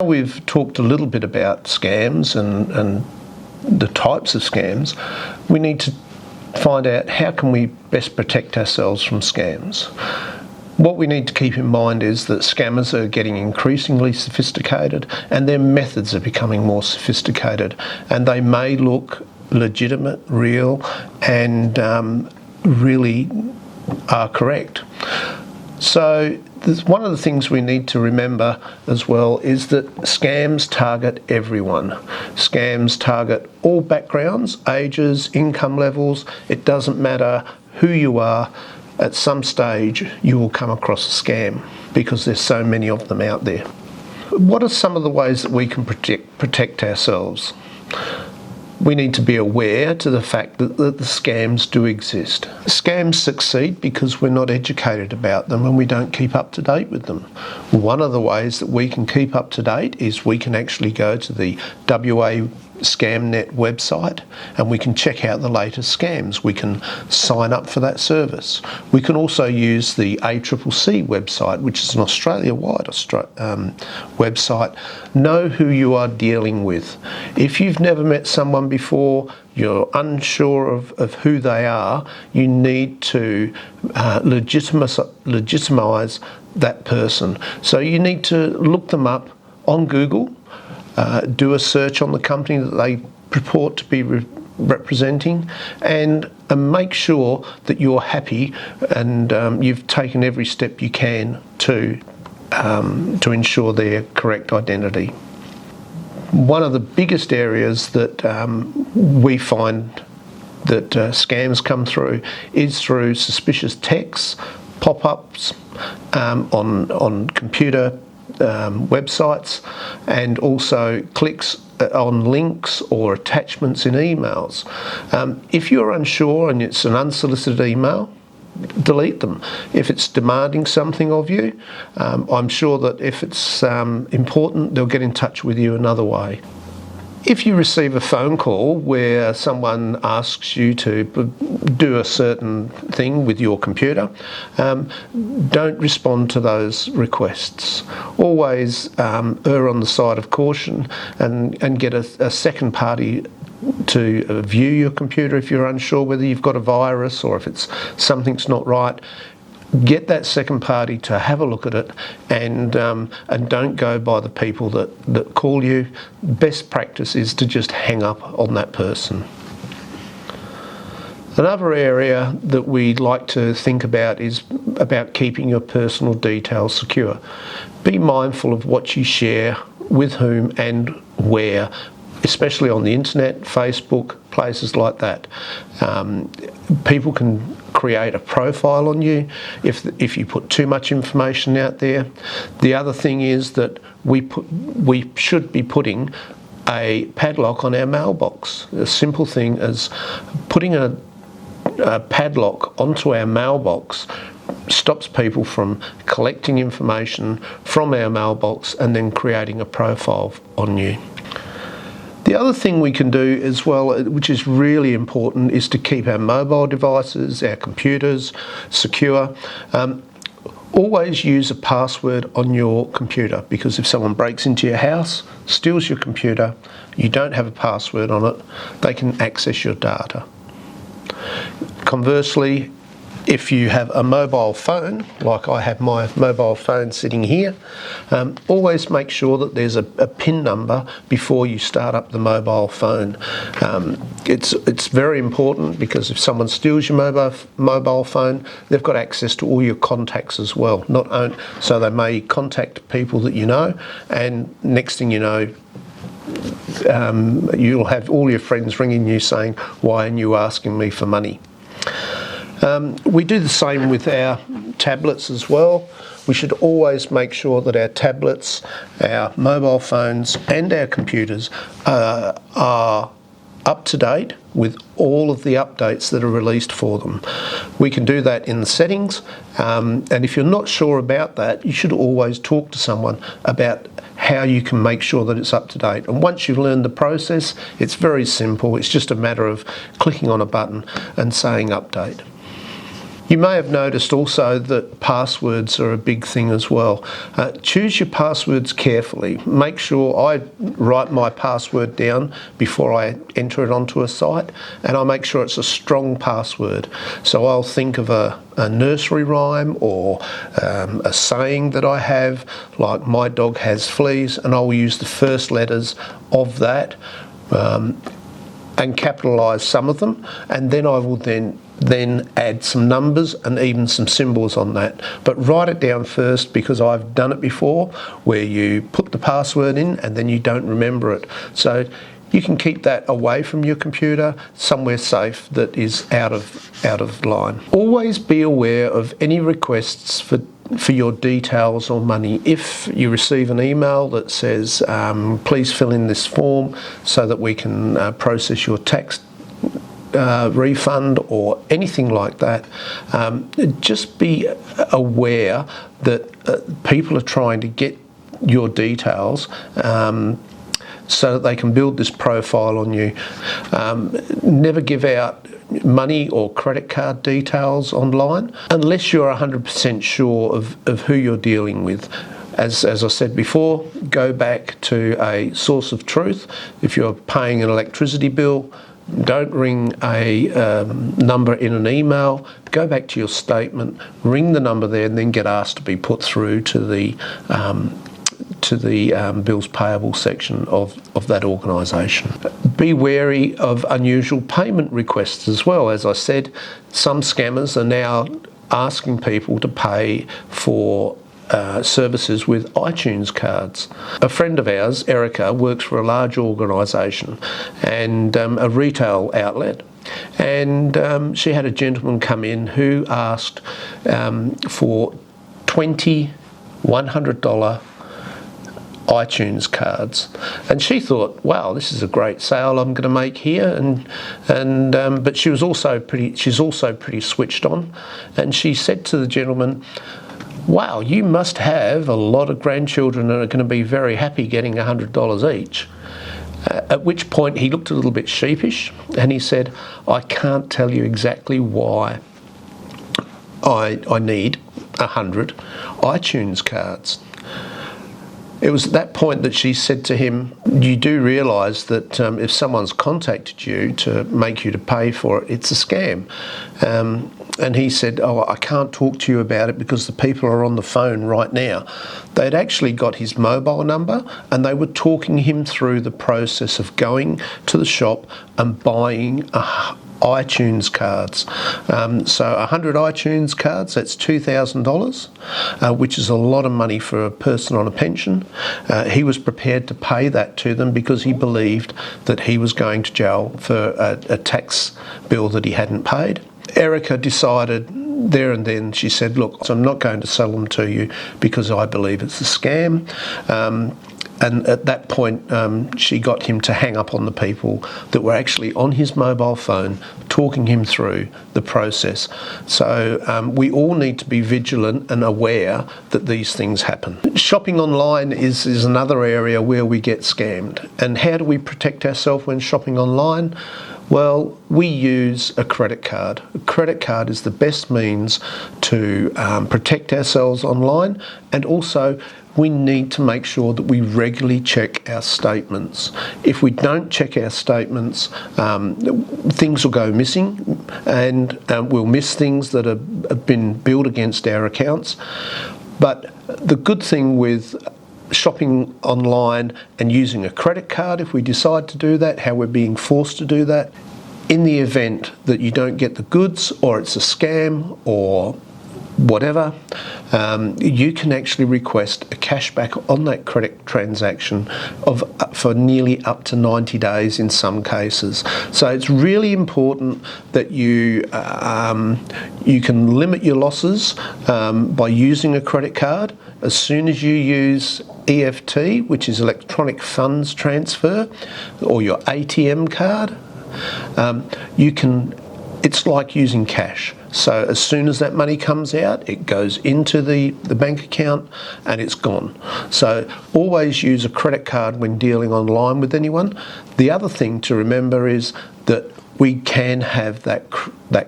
We've talked a little bit about scams and the types of scams. We need to find out how can we best protect ourselves from scams. What we need to keep in mind is that scammers are getting increasingly sophisticated and their methods are becoming more sophisticated, and they may look legitimate, real, and really are correct. So one of the things we need to remember as well is that scams target everyone. Scams target all backgrounds, ages, income levels. It doesn't matter who you are. At some stage you will come across a scam because there's so many of them out there. What are some of the ways that we can protect ourselves? We need to be aware to the fact that the scams do exist. Scams succeed because we're not educated about them and we don't keep up to date with them. One of the ways that we can keep up to date is we can actually go to the WA ScamNet website and we can check out the latest scams. We can sign up for that service. We can also use the ACCC website, which is an Australia-wide website. Know who you are dealing with. If you've never met someone before, you're unsure of who they are, you need to legitimise that person. So you need to look them up on Google. Do a search on the company that they purport to be representing, and make sure that you're happy and you've taken every step you can to ensure their correct identity. One of the biggest areas that we find that scams come through is through suspicious texts, pop-ups on computer websites, and also clicks on links or attachments in emails. If you're unsure and it's an unsolicited email, delete them. If it's demanding something of you, I'm sure that if it's important, they'll get in touch with you another way. If you receive a phone call where someone asks you to do a certain thing with your computer, don't respond to those requests. Always err on the side of caution and get a second party to view your computer if you're unsure whether you've got a virus or if it's something's not right. Get that second party to have a look at it, and don't go by the people that call you. Best practice is to just hang up on that person. Another area that we like to think about is about keeping your personal details secure. Be mindful of what you share, with whom and where, especially on the internet, Facebook, places like that. People can create a profile on you if you put too much information out there. The other thing is that we should be putting a padlock on our mailbox. A simple thing as putting a padlock onto our mailbox stops people from collecting information from our mailbox and then creating a profile on you. The other thing we can do as well, which is really important, is to keep our mobile devices, our computers secure. Always use a password on your computer, because if someone breaks into your house, steals your computer, you don't have a password on it, they can access your data. Conversely, if you have a mobile phone, like I have my mobile phone sitting here, always make sure that there's a PIN number before you start up the mobile phone. It's very important, because if someone steals your mobile phone, they've got access to all your contacts as well. So they may contact people that you know, and next thing you know, you'll have all your friends ringing you saying, "Why are you asking me for money?" We do the same with our tablets as well. We should always make sure that our tablets, our mobile phones and our computers are up to date with all of the updates that are released for them. We can do that in the settings, and if you're not sure about that, you should always talk to someone about how you can make sure that it's up to date. And once you've learned the process, it's very simple. It's just a matter of clicking on a button and saying update. You may have noticed also that passwords are a big thing as well. Choose your passwords carefully. Make sure I write my password down before I enter it onto a site, and I make sure it's a strong password. So I'll think of a nursery rhyme or a saying that I have, like "my dog has fleas," and I'll use the first letters of that and capitalise some of them, and then I will then add some numbers and even some symbols on that. But write it down first, because I've done it before where you put the password in and then you don't remember it. So you can keep that away from your computer, somewhere safe that is out of line. Always be aware of any requests for your details or money. If you receive an email that says please fill in this form so that we can process your tax refund or anything like that, just be aware that people are trying to get your details so that they can build this profile on you. Never give out money or credit card details online unless you're 100% sure of who you're dealing with. As I said before, go back to a source of truth. If you're paying an electricity bill, don't ring a number in an email. Go back to your statement, ring the number there, and then get asked to be put through to the bills payable section of that organisation. Be wary of unusual payment requests as well. As I said, some scammers are now asking people to pay for services with iTunes cards. A friend of ours, Erica, works for a large organisation and a retail outlet, and she had a gentleman come in who asked for 20 $100 iTunes cards, and she thought, wow, this is a great sale I'm going to make here, but she's also pretty switched on, and she said to the gentleman, wow, you must have a lot of grandchildren and are going to be very happy getting $100 each. At which point he looked a little bit sheepish and he said, I can't tell you exactly why I need 100 iTunes cards. It was at that point that she said to him, you do realise that if someone's contacted you to make you to pay for it, it's a scam. And he said, oh, I can't talk to you about it because the people are on the phone right now. They'd actually got his mobile number and they were talking him through the process of going to the shop and buying iTunes cards. So 100 iTunes cards, that's $2,000, which is a lot of money for a person on a pension. He was prepared to pay that to them because he believed that he was going to jail for a tax bill that he hadn't paid. Erica decided there and then, she said, look, I'm not going to sell them to you because I believe it's a scam. And at that point, she got him to hang up on the people that were actually on his mobile phone, talking him through the process. So we all need to be vigilant and aware that these things happen. Shopping online is another area where we get scammed. And how do we protect ourselves when shopping online? Well, we use a credit card. A credit card is the best means to protect ourselves online, and also we need to make sure that we regularly check our statements. If we don't check our statements, things will go missing, and we'll miss things that have been billed against our accounts. But the good thing with shopping online and using a credit card, if we decide to do that, how we're being forced to do that, in the event that you don't get the goods or it's a scam or whatever, you can actually request a cashback on that credit transaction for nearly up to 90 days in some cases. So it's really important that you can limit your losses by using a credit card. As soon as you use EFT, which is electronic funds transfer, or your ATM card, you can it's like using cash. So as soon as that money comes out, it goes into the bank account and it's gone. So always use a credit card when dealing online with anyone. The other thing to remember is that we can have that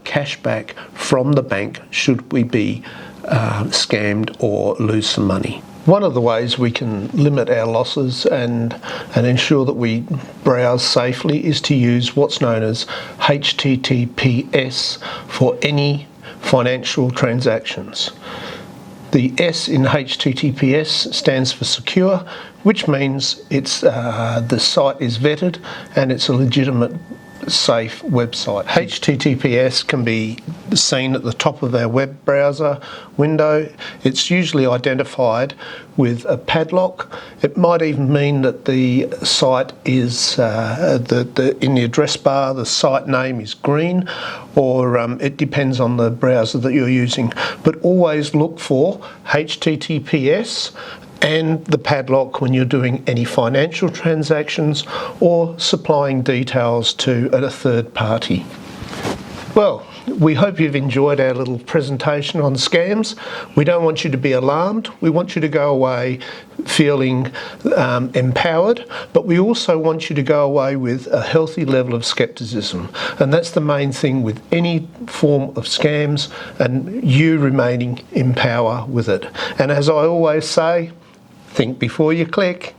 cash back from the bank should we be scammed or lose some money. One of the ways we can limit our losses and ensure that we browse safely is to use what's known as HTTPS for any financial transactions. The S in HTTPS stands for secure, which means it's the site is vetted and it's a legitimate, safe website. HTTPS can be seen at the top of our web browser window. It's usually identified with a padlock. It might even mean that the site is in the address bar, the site name is green, or it depends on the browser that you're using. But always look for HTTPS and the padlock when you're doing any financial transactions or supplying details to a third party. Well, we hope you've enjoyed our little presentation on scams. We don't want you to be alarmed. We want you to go away feeling empowered, but we also want you to go away with a healthy level of skepticism. And that's the main thing with any form of scams, and you remaining in power with it. And as I always say, think before you click.